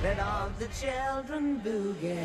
let all the children boogie.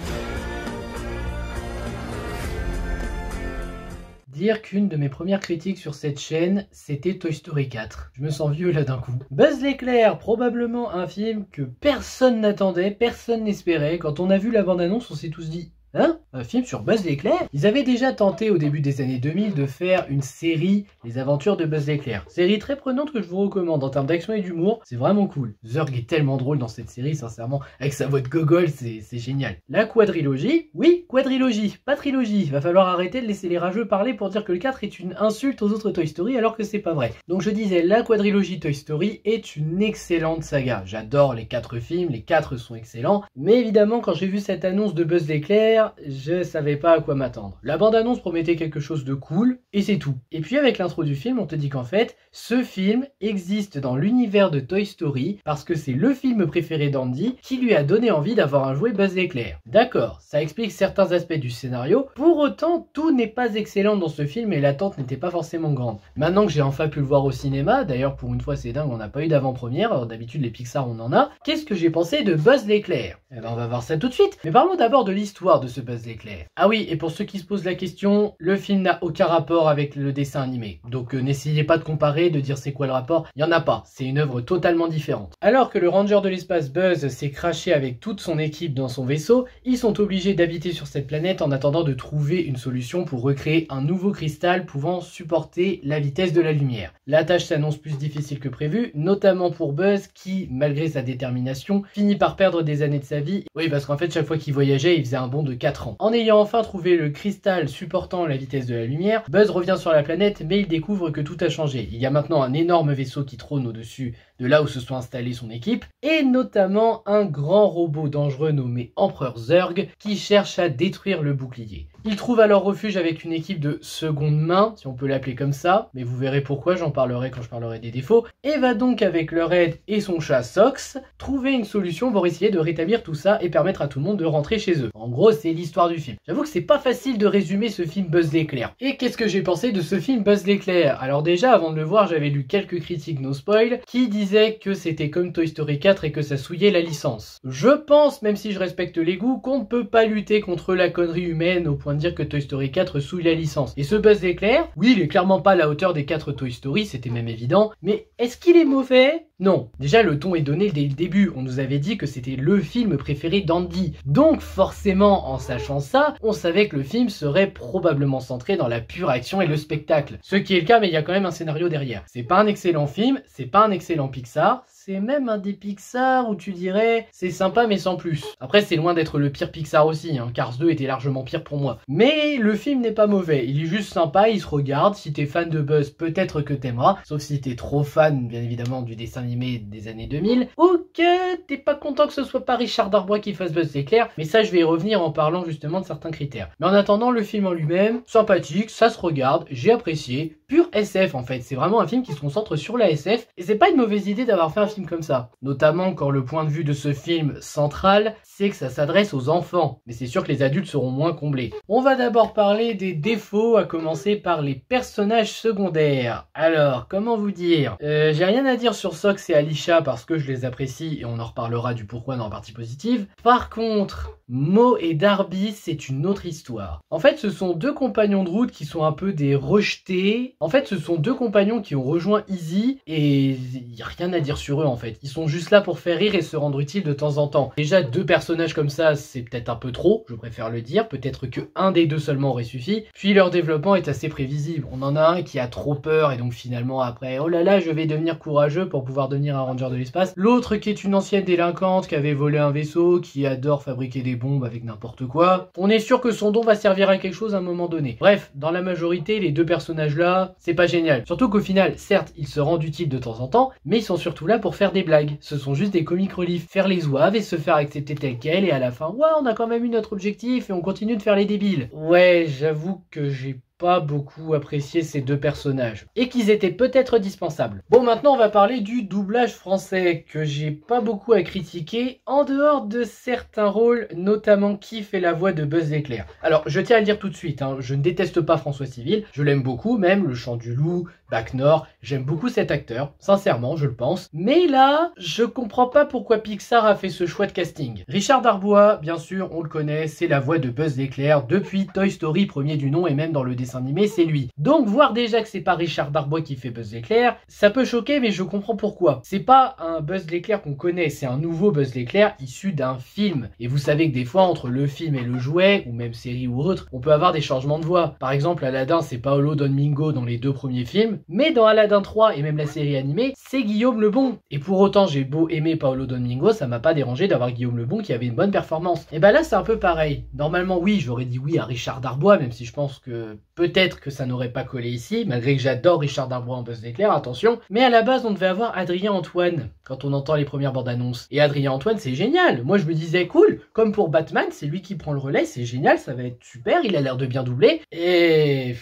Dire qu'une de mes premières critiques sur cette chaîne, c'était Toy Story 4. Je me sens vieux là d'un coup. Buzz l'éclair, probablement un film que personne n'attendait, personne n'espérait. Quand on a vu la bande-annonce, on s'est tous dit: hein? Un film sur Buzz l'éclair? Ils avaient déjà tenté au début des années 2000 de faire une série, Les Aventures de Buzz l'éclair. Série très prenante que je vous recommande en termes d'action et d'humour, c'est vraiment cool. Zurg est tellement drôle dans cette série, sincèrement, avec sa voix de gogol, c'est génial. La quadrilogie? Oui, quadrilogie, pas trilogie. Va falloir arrêter de laisser les rageux parler pour dire que le 4 est une insulte aux autres Toy Story alors que c'est pas vrai. Donc je disais, la quadrilogie Toy Story est une excellente saga. J'adore les 4 films, les 4 sont excellents, mais évidemment quand j'ai vu cette annonce de Buzz l'éclair, je savais pas à quoi m'attendre. La bande-annonce promettait quelque chose de cool, et c'est tout. Et puis avec l'intro du film, on te dit qu'en fait, ce film existe dans l'univers de Toy Story, parce que c'est le film préféré d'Andy qui lui a donné envie d'avoir un jouet Buzz l'éclair. D'accord, ça explique certains aspects du scénario, pour autant, tout n'est pas excellent dans ce film et l'attente n'était pas forcément grande. Maintenant que j'ai enfin pu le voir au cinéma, d'ailleurs pour une fois c'est dingue, on n'a pas eu d'avant-première, alors d'habitude les Pixar on en a, qu'est-ce que j'ai pensé de Buzz l'éclair? Eh ben on va voir ça tout de suite, mais parlons d'abord de l'histoire de ce Buzz l'éclair. Ah oui, et pour ceux qui se posent la question, le film n'a aucun rapport avec le dessin animé. Donc n'essayez pas de comparer, de dire c'est quoi le rapport, il n'y en a pas, c'est une œuvre totalement différente. Alors que le ranger de l'espace Buzz s'est crashé avec toute son équipe dans son vaisseau, ils sont obligés d'habiter sur cette planète en attendant de trouver une solution pour recréer un nouveau cristal pouvant supporter la vitesse de la lumière. La tâche s'annonce plus difficile que prévu, notamment pour Buzz qui, malgré sa détermination, finit par perdre des années de sa vie. Oui, parce qu'en fait chaque fois qu'il voyageait, il faisait un bond de 4 ans. En ayant enfin trouvé le cristal supportant la vitesse de la lumière, Buzz revient sur la planète mais il découvre que tout a changé. Il y a maintenant un énorme vaisseau qui trône au-dessus de là où se sont installés son équipe, et notamment un grand robot dangereux nommé Empereur Zurg qui cherche à détruire le bouclier. Il trouve alors refuge avec une équipe de seconde main, si on peut l'appeler comme ça, mais vous verrez pourquoi, j'en parlerai quand je parlerai des défauts, et va donc avec leur aide et son chat Sox trouver une solution pour essayer de rétablir tout ça et permettre à tout le monde de rentrer chez eux. En gros, c'est l'histoire du film. J'avoue que c'est pas facile de résumer ce film Buzz l'éclair. Et qu'est-ce que j'ai pensé de ce film Buzz l'éclair? Alors déjà, avant de le voir, j'avais lu quelques critiques no spoil qui disaient que c'était comme Toy Story 4 et que ça souillait la licence. Je pense, même si je respecte les goûts, qu'on ne peut pas lutter contre la connerie humaine au point de dire que Toy Story 4 souille la licence. Et ce Buzz l'éclair, oui, il est clairement pas à la hauteur des 4 Toy Story, c'était même évident, mais est-ce qu'il est mauvais? Non. Déjà, le ton est donné dès le début. On nous avait dit que c'était le film préféré d'Andy. Donc, forcément, en sachant ça, on savait que le film serait probablement centré dans la pure action et le spectacle. Ce qui est le cas, mais il y a quand même un scénario derrière. C'est pas un excellent film, c'est pas un excellent Pixar, c'est même un des Pixar où tu dirais c'est sympa mais sans plus. Après, c'est loin d'être le pire Pixar aussi, hein. Cars 2 était largement pire pour moi. Mais le film n'est pas mauvais, il est juste sympa, il se regarde. Si t'es fan de Buzz, peut-être que t'aimeras, sauf si t'es trop fan, bien évidemment, du dessin animé des années 2000, ou que t'es pas content que ce soit pas Richard Darbois qui fasse Buzz l'éclair, mais ça je vais y revenir en parlant justement de certains critères. Mais en attendant, le film en lui-même, sympathique, ça se regarde, j'ai apprécié, pur SF en fait, c'est vraiment un film qui se concentre sur la SF, et c'est pas une mauvaise idée d'avoir fait un film comme ça. Notamment quand le point de vue de ce film central, c'est que ça s'adresse aux enfants, mais c'est sûr que les adultes seront moins comblés. On va d'abord parler des défauts, à commencer par les personnages secondaires. Alors, comment vous dire, j'ai rien à dire sur Sox et Alicia parce que je les apprécie et on en reparlera du pourquoi dans la partie positive. Par contre, Mo et Darby, c'est une autre histoire. En fait, ce sont deux compagnons de route qui sont un peu des rejetés. En fait, ce sont deux compagnons qui ont rejoint Izzy et il n'y a rien à dire sur eux en fait. Ils sont juste là pour faire rire et se rendre utiles de temps en temps. Déjà, deux personnages comme ça, c'est peut-être un peu trop, je préfère le dire. Peut-être que un des deux seulement aurait suffi. Puis leur développement est assez prévisible. On en a un qui a trop peur et donc finalement après, oh là là, je vais devenir courageux pour pouvoir devenir un ranger de l'espace. L'autre qui est une ancienne délinquante qui avait volé un vaisseau, qui adore fabriquer des bombes avec n'importe quoi. On est sûr que son don va servir à quelque chose à un moment donné. Bref, dans la majorité, les deux personnages là, c'est pas génial. Surtout qu'au final, certes, ils se rendent utiles de temps en temps, mais ils sont surtout là pour faire des blagues. Ce sont juste des comic relief, faire les zouaves et se faire accepter tel quel, et à la fin, ouais, on a quand même eu notre objectif et on continue de faire les débiles. Ouais, j'avoue que j'ai pas beaucoup apprécié ces deux personnages et qu'ils étaient peut-être dispensables. Bon, maintenant on va parler du doublage français que j'ai pas beaucoup à critiquer en dehors de certains rôles, notamment qui fait la voix de Buzz l'éclair. Alors je tiens à le dire tout de suite, je ne déteste pas François Civil, je l'aime beaucoup, même Le Chant du Loup, Bac Nord, j'aime beaucoup cet acteur, sincèrement je le pense, mais là je comprends pas pourquoi Pixar a fait ce choix de casting. Richard Darbois, bien sûr on le connaît, c'est la voix de Buzz l'éclair depuis Toy Story premier du nom et même dans le dessin animé c'est lui. Donc voir déjà que c'est pas Richard Darbois qui fait Buzz l'éclair, ça peut choquer mais je comprends pourquoi. C'est pas un Buzz l'éclair qu'on connaît, c'est un nouveau Buzz l'éclair issu d'un film. Et vous savez que des fois entre le film et le jouet, ou même série ou autre, on peut avoir des changements de voix. Par exemple Aladdin c'est Paolo Domingo dans les deux premiers films, mais dans Aladdin 3 et même la série animée, c'est Guillaume Lebon. Et pour autant j'ai beau aimer Paolo Domingo, ça m'a pas dérangé d'avoir Guillaume Lebon qui avait une bonne performance. Et bah là c'est un peu pareil. Normalement oui, j'aurais dit oui à Richard Darbois, même si je pense que peut-être que ça n'aurait pas collé ici, malgré que j'adore Richard Darbois en Buzz l'éclair, attention. Mais à la base, on devait avoir Adrien Antoine, quand on entend les premières bandes annonces. Et Adrien Antoine, c'est génial. Moi, je me disais, cool, comme pour Batman, c'est lui qui prend le relais, c'est génial, ça va être super, il a l'air de bien doubler. Et...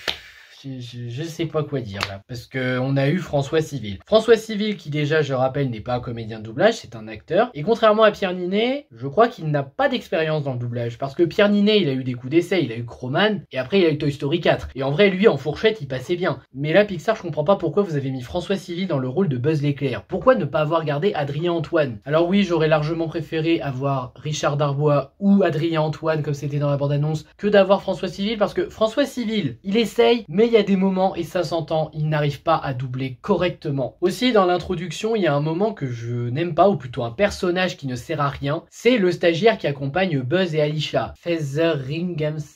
je sais pas quoi dire là, parce que on a eu François Civil. François Civil qui déjà, je rappelle, n'est pas un comédien de doublage, c'est un acteur. Et contrairement à Pierre Ninet, je crois qu'il n'a pas d'expérience dans le doublage, parce que Pierre Ninet, il a eu des coups d'essai, il a eu Croman, et après il a eu Toy Story 4. Et en vrai, lui, en fourchette, il passait bien. Mais là, Pixar, je comprends pas pourquoi vous avez mis François Civil dans le rôle de Buzz l'éclair. Pourquoi ne pas avoir gardé Adrien Antoine? Alors oui, j'aurais largement préféré avoir Richard Darbois ou Adrien Antoine, comme c'était dans la bande-annonce, que d'avoir François Civil, parce que François Civil, il essaye, mais il y a des moments, et ça s'entend, il n'arrive pas à doubler correctement. Aussi, dans l'introduction, il y a un moment que je n'aime pas, ou plutôt un personnage qui ne sert à rien, c'est le stagiaire qui accompagne Buzz et Alisha. Featheringhamstan.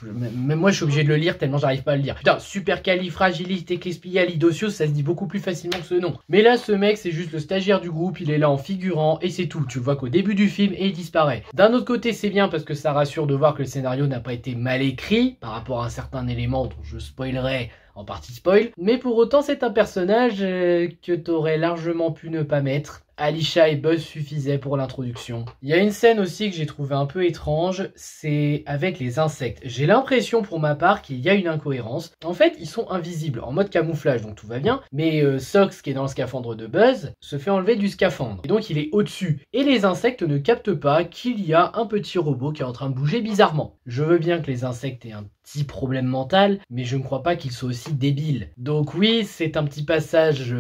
Même moi je suis obligé de le lire tellement j'arrive pas à le lire. Putain, supercalifragilisticexpialidocious, ça se dit beaucoup plus facilement que ce nom. Mais là ce mec c'est juste le stagiaire du groupe, il est là en figurant et c'est tout. Tu le vois qu'au début du film et il disparaît. D'un autre côté c'est bien parce que ça rassure de voir que le scénario n'a pas été mal écrit par rapport à un certain élément dont je spoilerai en partie spoil. Mais pour autant c'est un personnage que t'aurais largement pu ne pas mettre. Alisha et Buzz suffisaient pour l'introduction. Il y a une scène aussi que j'ai trouvé un peu étrange, c'est avec les insectes. J'ai l'impression pour ma part qu'il y a une incohérence. En fait, ils sont invisibles, en mode camouflage, donc tout va bien. Mais Sox, qui est dans le scaphandre de Buzz, se fait enlever du scaphandre. Et donc il est au-dessus. Et les insectes ne captent pas qu'il y a un petit robot qui est en train de bouger bizarrement. Je veux bien que les insectes aient un petit problème mental, mais je ne crois pas qu'ils soient aussi débiles. Donc oui, c'est un petit passage...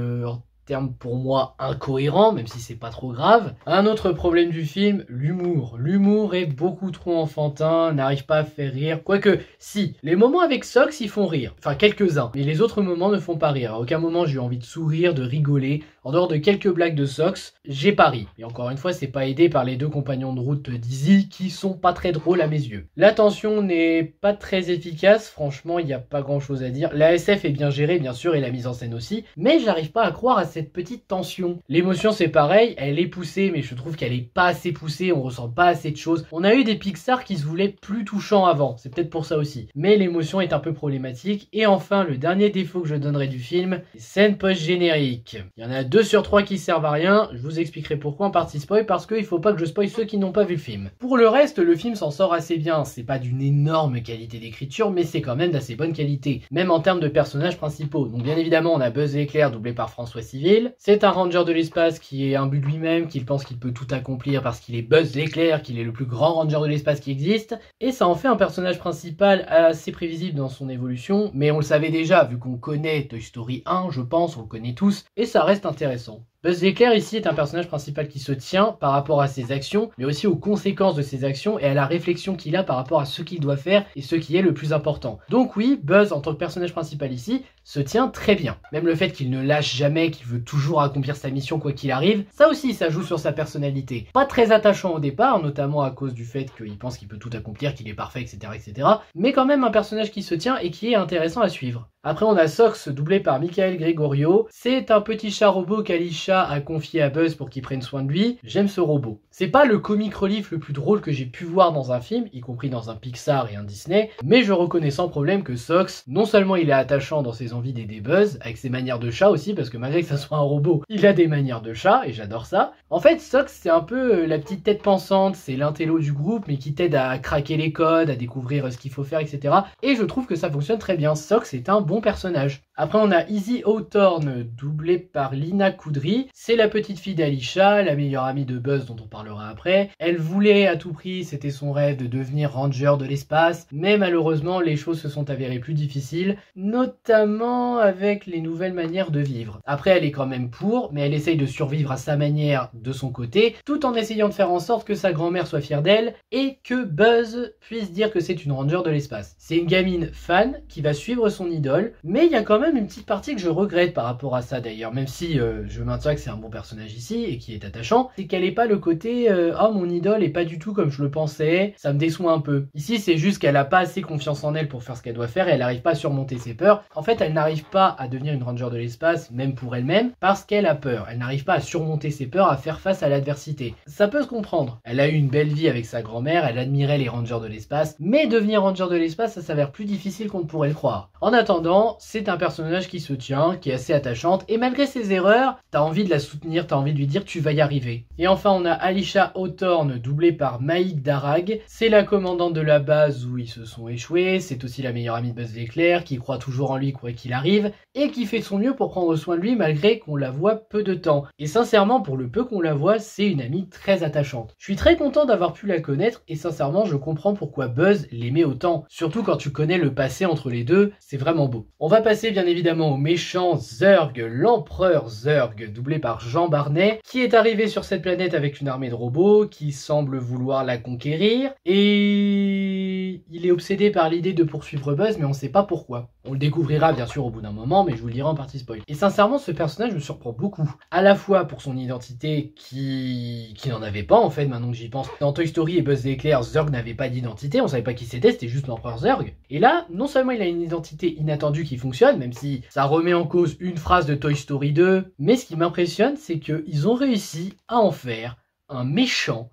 terme pour moi incohérent, même si c'est pas trop grave. Un autre problème du film, l'humour. L'humour est beaucoup trop enfantin, n'arrive pas à faire rire. Quoique, si, les moments avec Sox, ils font rire. Enfin, quelques-uns. Mais les autres moments ne font pas rire. À aucun moment, j'ai eu envie de sourire, de rigoler. En dehors de quelques blagues de Sox, j'ai pas ri. Et encore une fois, c'est pas aidé par les deux compagnons de route d'Izzy, qui sont pas très drôles à mes yeux. La tension n'est pas très efficace. Franchement, il n'y a pas grand-chose à dire. La SF est bien gérée, bien sûr, et la mise en scène aussi. Mais j'arrive pas à croire à cette petite tension. L'émotion c'est pareil, elle est poussée mais je trouve qu'elle est pas assez poussée, on ressent pas assez de choses. On a eu des Pixar qui se voulaient plus touchants avant, c'est peut-être pour ça aussi. Mais l'émotion est un peu problématique. Et enfin le dernier défaut que je donnerais du film, les scènes post-génériques. Il y en a 2 sur 3 qui servent à rien, je vous expliquerai pourquoi en partie spoil, parce qu'il faut pas que je spoil ceux qui n'ont pas vu le film. Pour le reste, le film s'en sort assez bien, c'est pas d'une énorme qualité d'écriture mais c'est quand même d'assez bonne qualité, même en termes de personnages principaux. Donc bien évidemment on a Buzz l'éclair doublé par François Civil. C'est un ranger de l'espace qui est imbu de lui-même, qui pense qu'il peut tout accomplir parce qu'il est Buzz l'éclair, qu'il est le plus grand ranger de l'espace qui existe. Et ça en fait un personnage principal assez prévisible dans son évolution, mais on le savait déjà vu qu'on connaît Toy Story 1, je pense, on le connaît tous, et ça reste intéressant. Buzz l'éclair ici est un personnage principal qui se tient par rapport à ses actions, mais aussi aux conséquences de ses actions et à la réflexion qu'il a par rapport à ce qu'il doit faire et ce qui est le plus important. Donc oui, Buzz en tant que personnage principal ici se tient très bien. Même le fait qu'il ne lâche jamais, qu'il veut toujours accomplir sa mission quoi qu'il arrive, ça aussi ça joue sur sa personnalité. Pas très attachant au départ, notamment à cause du fait qu'il pense qu'il peut tout accomplir, qu'il est parfait, etc., etc. Mais quand même un personnage qui se tient et qui est intéressant à suivre. Après on a Sox doublé par Michael Gregorio. C'est un petit chat robot qu'Alisha Alisha a confié à Buzz pour qu'il prenne soin de lui, j'aime ce robot. C'est pas le comic relief le plus drôle que j'ai pu voir dans un film, y compris dans un Pixar et un Disney, mais je reconnais sans problème que Sox, non seulement il est attachant dans ses envies d'aider Buzz, avec ses manières de chat aussi, parce que malgré que ça soit un robot, il a des manières de chat, et j'adore ça. En fait, Sox, c'est un peu la petite tête pensante, c'est l'intello du groupe, mais qui t'aide à craquer les codes, à découvrir ce qu'il faut faire, etc. Et je trouve que ça fonctionne très bien. Sox est un bon personnage. Après, on a Izzy Hawthorne, doublée par Lina Kudry. C'est la petite fille d'Alisha, la meilleure amie de Buzz dont on parlera après. Elle voulait à tout prix, c'était son rêve de devenir ranger de l'espace, mais malheureusement, les choses se sont avérées plus difficiles, notamment avec les nouvelles manières de vivre. Après, elle est quand même pour, mais elle essaye de survivre à sa manière de son côté, tout en essayant de faire en sorte que sa grand-mère soit fière d'elle et que Buzz puisse dire que c'est une ranger de l'espace. C'est une gamine fan qui va suivre son idole, mais il y a quand même une petite partie que je regrette par rapport à ça d'ailleurs, même si je maintiens que c'est un bon personnage ici et qui est attachant, c'est qu'elle n'ait pas le côté oh mon idole est pas du tout comme je le pensais, ça me déçoit un peu. Ici c'est juste qu'elle a pas assez confiance en elle pour faire ce qu'elle doit faire et elle n'arrive pas à surmonter ses peurs. En fait elle n'arrive pas à devenir une ranger de l'espace, même pour elle-même, parce qu'elle a peur. Elle n'arrive pas à surmonter ses peurs, à faire face à l'adversité. Ça peut se comprendre. Elle a eu une belle vie avec sa grand-mère, elle admirait les rangers de l'espace, mais devenir ranger de l'espace ça s'avère plus difficile qu'on ne pourrait le croire. En attendant, c'est un personnage qui se tient, qui est assez attachante, et malgré ses erreurs, t'as envie de la soutenir, t'as envie de lui dire tu vas y arriver. Et enfin on a Alisha Hawthorne, doublée par Maïk Darragh. C'est la commandante de la base où ils se sont échoués, c'est aussi la meilleure amie de Buzz l'éclair, qui croit toujours en lui quoi qu'il arrive, et qui fait de son mieux pour prendre soin de lui malgré qu'on la voit peu de temps. Et sincèrement, pour le peu qu'on la voit, c'est une amie très attachante. Je suis très content d'avoir pu la connaître, et sincèrement je comprends pourquoi Buzz l'aimait autant, surtout quand tu connais le passé entre les deux, c'est vraiment beau. On va passer bien évidemment au méchant Zurg, l'empereur Zurg, doublé par Jean Barnet, qui est arrivé sur cette planète avec une armée de robots, qui semble vouloir la conquérir, et il est obsédé par l'idée de poursuivre Buzz, mais on sait pas pourquoi. On le découvrira bien sûr au bout d'un moment, mais je vous le dirai en partie spoil. Et sincèrement, ce personnage me surprend beaucoup, à la fois pour son identité qui n'en avait pas en fait, maintenant que j'y pense. Dans Toy Story et Buzz l'éclair, Zurg n'avait pas d'identité, on savait pas qui c'était juste l'empereur Zurg. Et là, non seulement il a une identité inattendue qui fonctionne, même si ça remet en cause une phrase de Toy Story 2, mais ce qui m'impressionne, c'est qu'ils ont réussi à en faire un méchant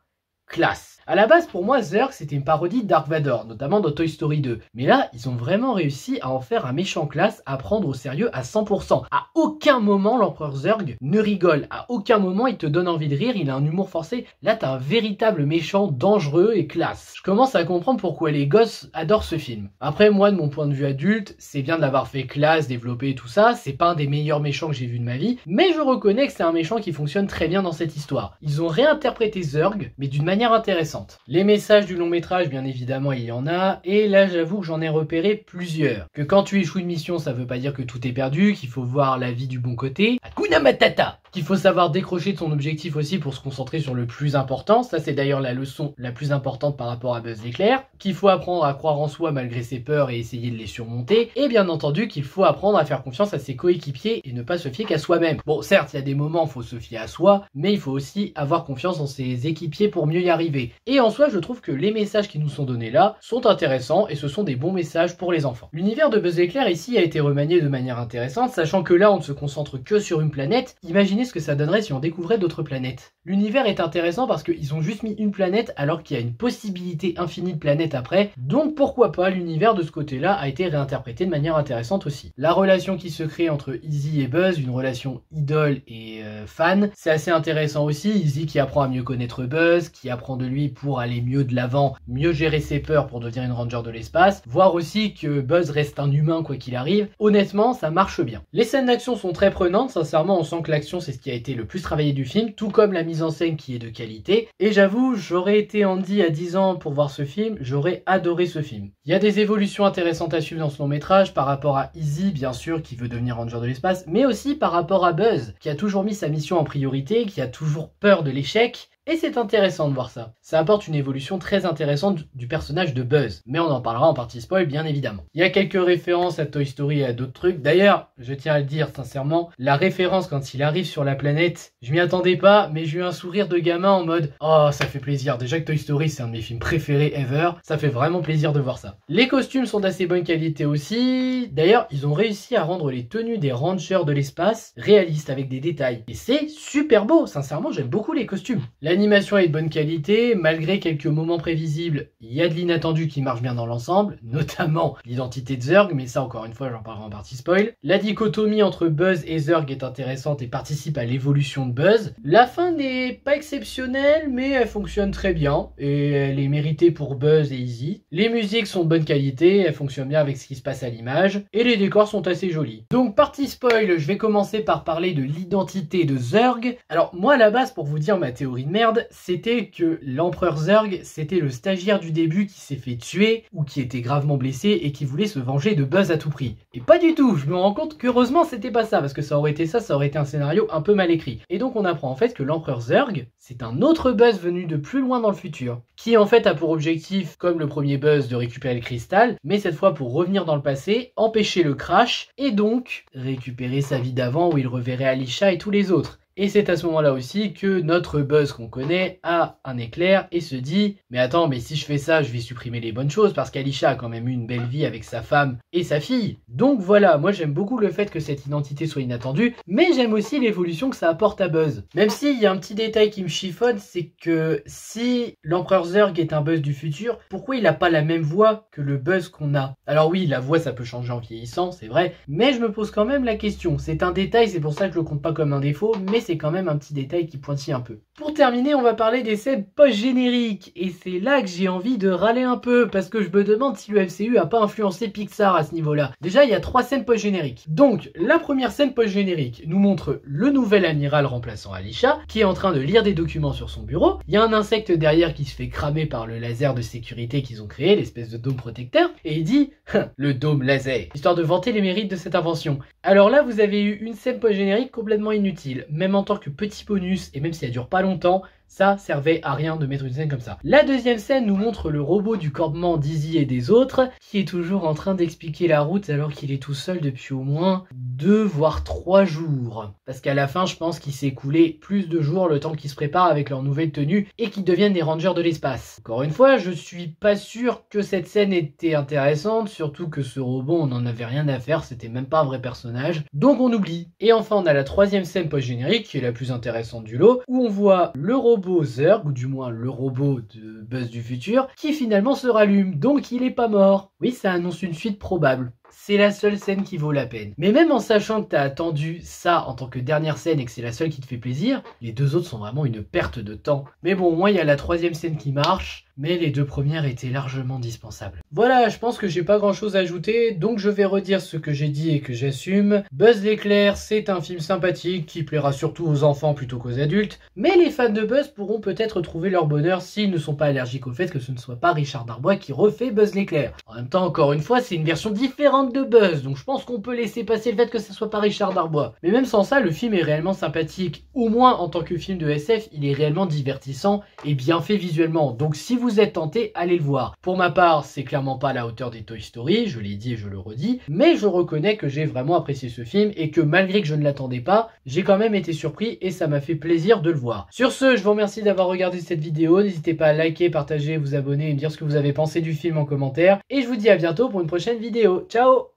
classe. À la base, pour moi, Zurg, c'était une parodie de Dark Vador, notamment dans Toy Story 2. Mais là, ils ont vraiment réussi à en faire un méchant classe, à prendre au sérieux à 100%. À aucun moment, l'empereur Zurg ne rigole. À aucun moment, il te donne envie de rire, il a un humour forcé. Là, t'as un véritable méchant dangereux et classe. Je commence à comprendre pourquoi les gosses adorent ce film. Après, moi, de mon point de vue adulte, c'est bien de l'avoir fait classe, développé et tout ça. C'est pas un des meilleurs méchants que j'ai vu de ma vie. Mais je reconnais que c'est un méchant qui fonctionne très bien dans cette histoire. Ils ont réinterprété Zurg, mais d'une manière intéressante. Les messages du long métrage, bien évidemment, il y en a, et là j'avoue que j'en ai repéré plusieurs. Que quand tu échoues une mission, ça veut pas dire que tout est perdu, qu'il faut voir la vie du bon côté. Hakuna Matata! Qu'il faut savoir décrocher de son objectif aussi pour se concentrer sur le plus important, ça c'est d'ailleurs la leçon la plus importante par rapport à Buzz l'éclair, qu'il faut apprendre à croire en soi malgré ses peurs et essayer de les surmonter, et bien entendu qu'il faut apprendre à faire confiance à ses coéquipiers et ne pas se fier qu'à soi-même. Bon certes, il y a des moments où il faut se fier à soi, mais il faut aussi avoir confiance en ses équipiers pour mieux y arriver. Et en soi, je trouve que les messages qui nous sont donnés là sont intéressants et ce sont des bons messages pour les enfants. L'univers de Buzz l'éclair ici a été remanié de manière intéressante, sachant que là on ne se concentre que sur une planète. Imaginez ce que ça donnerait si on découvrait d'autres planètes. L'univers est intéressant parce qu'ils ont juste mis une planète alors qu'il y a une possibilité infinie de planètes après, donc pourquoi pas l'univers de ce côté-là a été réinterprété de manière intéressante aussi. La relation qui se crée entre Izzy et Buzz, une relation idole et fan, c'est assez intéressant aussi. Izzy qui apprend à mieux connaître Buzz, qui apprend de lui pour aller mieux de l'avant, mieux gérer ses peurs pour devenir une ranger de l'espace, voir aussi que Buzz reste un humain quoi qu'il arrive. Honnêtement, ça marche bien. Les scènes d'action sont très prenantes, sincèrement on sent que l'action c'est ce qui a été le plus travaillé du film, tout comme la mise en scène qui est de qualité. Et j'avoue, j'aurais été Andy à 10 ans pour voir ce film, j'aurais adoré ce film. Il y a des évolutions intéressantes à suivre dans ce long métrage par rapport à Izzy, bien sûr, qui veut devenir ranger de l'espace, mais aussi par rapport à Buzz, qui a toujours mis sa mission en priorité, qui a toujours peur de l'échec, Et c'est intéressant de voir ça. Ça apporte une évolution très intéressante du personnage de Buzz. Mais on en parlera en partie spoil, bien évidemment. Il y a quelques références à Toy Story et à d'autres trucs. D'ailleurs, je tiens à le dire sincèrement, la référence quand il arrive sur la planète, je m'y attendais pas, mais j'ai eu un sourire de gamin en mode « Oh, ça fait plaisir. Déjà que Toy Story, c'est un de mes films préférés ever. Ça fait vraiment plaisir de voir ça. » Les costumes sont d'assez bonne qualité aussi. D'ailleurs, ils ont réussi à rendre les tenues des rangers de l'espace réalistes avec des détails. Et c'est super beau. Sincèrement, j'aime beaucoup les costumes. L'animation est de bonne qualité. Malgré quelques moments prévisibles, il y a de l'inattendu qui marche bien dans l'ensemble, notamment l'identité de Zurg, mais ça encore une fois j'en parlerai en partie spoil. La dichotomie entre Buzz et Zurg est intéressante et participe à l'évolution de Buzz. La fin n'est pas exceptionnelle, mais elle fonctionne très bien et elle est méritée pour Buzz et Izzy. Les musiques sont de bonne qualité, elles fonctionnent bien avec ce qui se passe à l'image et les décors sont assez jolis. Donc partie spoil, je vais commencer par parler de l'identité de Zurg. Alors moi à la base, pour vous dire ma théorie de merde, c'était que l'empereur Zurg, c'était le stagiaire du début qui s'est fait tuer ou qui était gravement blessé et qui voulait se venger de Buzz à tout prix. Et pas du tout, je me rends compte qu'heureusement c'était pas ça, parce que ça aurait été ça aurait été un scénario un peu mal écrit. Et donc on apprend en fait que l'empereur Zurg, c'est un autre Buzz venu de plus loin dans le futur, qui en fait a pour objectif, comme le premier Buzz, de récupérer le cristal, mais cette fois pour revenir dans le passé, empêcher le crash, et donc récupérer sa vie d'avant où il reverrait Alisha et tous les autres. Et c'est à ce moment-là aussi que notre Buzz qu'on connaît a un éclair et se dit « Mais attends, mais si je fais ça, je vais supprimer les bonnes choses parce qu'Alisha a quand même eu une belle vie avec sa femme et sa fille. » Donc voilà, moi j'aime beaucoup le fait que cette identité soit inattendue, mais j'aime aussi l'évolution que ça apporte à Buzz. Même s'il y a un petit détail qui me chiffonne, c'est que si l'empereur Zurg est un Buzz du futur, pourquoi il n'a pas la même voix que le Buzz qu'on a? Alors oui, la voix ça peut changer en vieillissant, c'est vrai, mais je me pose quand même la question. C'est un détail, c'est pour ça que je le compte pas comme un défaut, mais c'est quand même un petit détail qui pointille un peu. Pour terminer, on va parler des scènes post-génériques, et c'est là que j'ai envie de râler un peu, parce que je me demande si le MCU a pas influencé Pixar à ce niveau-là. Déjà, il y a 3 scènes post-génériques. Donc, la première scène post-générique nous montre le nouvel amiral remplaçant Alisha, qui est en train de lire des documents sur son bureau. Il y a un insecte derrière qui se fait cramer par le laser de sécurité qu'ils ont créé, l'espèce de dôme protecteur, et il dit « le dôme laser », histoire de vanter les mérites de cette invention. Alors là, vous avez eu une scène post-générique complètement inutile, même en tant que petit bonus, et même si elle dure pas longtemps, ça servait à rien de mettre une scène comme ça. La deuxième scène nous montre le robot du campement d'Izzy et des autres, qui est toujours en train d'expliquer la route alors qu'il est tout seul depuis au moins 2 voire 3 jours. Parce qu'à la fin, je pense qu'il s'est écoulé plus de jours le temps qu'ils se préparent avec leur nouvelle tenue et qu'ils deviennent des rangers de l'espace. Encore une fois, je suis pas sûr que cette scène était intéressante, surtout que ce robot, on en avait rien à faire, c'était même pas un vrai personnage, donc on oublie. Et enfin, on a la troisième scène post-générique, qui est la plus intéressante du lot, où on voit le robot Zurg, ou du moins le robot de Buzz du futur, qui finalement se rallume, donc il est pas mort. Oui, ça annonce une suite probable. C'est la seule scène qui vaut la peine. Mais même en sachant que t'as attendu ça en tant que dernière scène et que c'est la seule qui te fait plaisir, les 2 autres sont vraiment une perte de temps. Mais bon, au moins il y a la troisième scène qui marche, mais les 2 premières étaient largement dispensables. Voilà, je pense que j'ai pas grand chose à ajouter, donc je vais redire ce que j'ai dit et que j'assume. Buzz l'éclair, c'est un film sympathique qui plaira surtout aux enfants plutôt qu'aux adultes, mais les fans de Buzz pourront peut-être trouver leur bonheur s'ils ne sont pas allergiques au fait que ce ne soit pas Richard Darbois qui refait Buzz l'éclair. En même temps, encore une fois, c'est une version différente de Buzz, donc je pense qu'on peut laisser passer le fait que ce soit pas Richard Darbois. Mais même sans ça, le film est réellement sympathique. Au moins, en tant que film de SF, il est réellement divertissant et bien fait visuellement. Donc si vous êtes tenté, allez le voir. Pour ma part, c'est clairement pas à la hauteur des Toy Story, je l'ai dit et je le redis, mais je reconnais que j'ai vraiment apprécié ce film et que malgré que je ne l'attendais pas, j'ai quand même été surpris et ça m'a fait plaisir de le voir. Sur ce, je vous remercie d'avoir regardé cette vidéo. N'hésitez pas à liker, partager, vous abonner et me dire ce que vous avez pensé du film en commentaire. Et je vous dis à bientôt pour une prochaine vidéo. Ciao!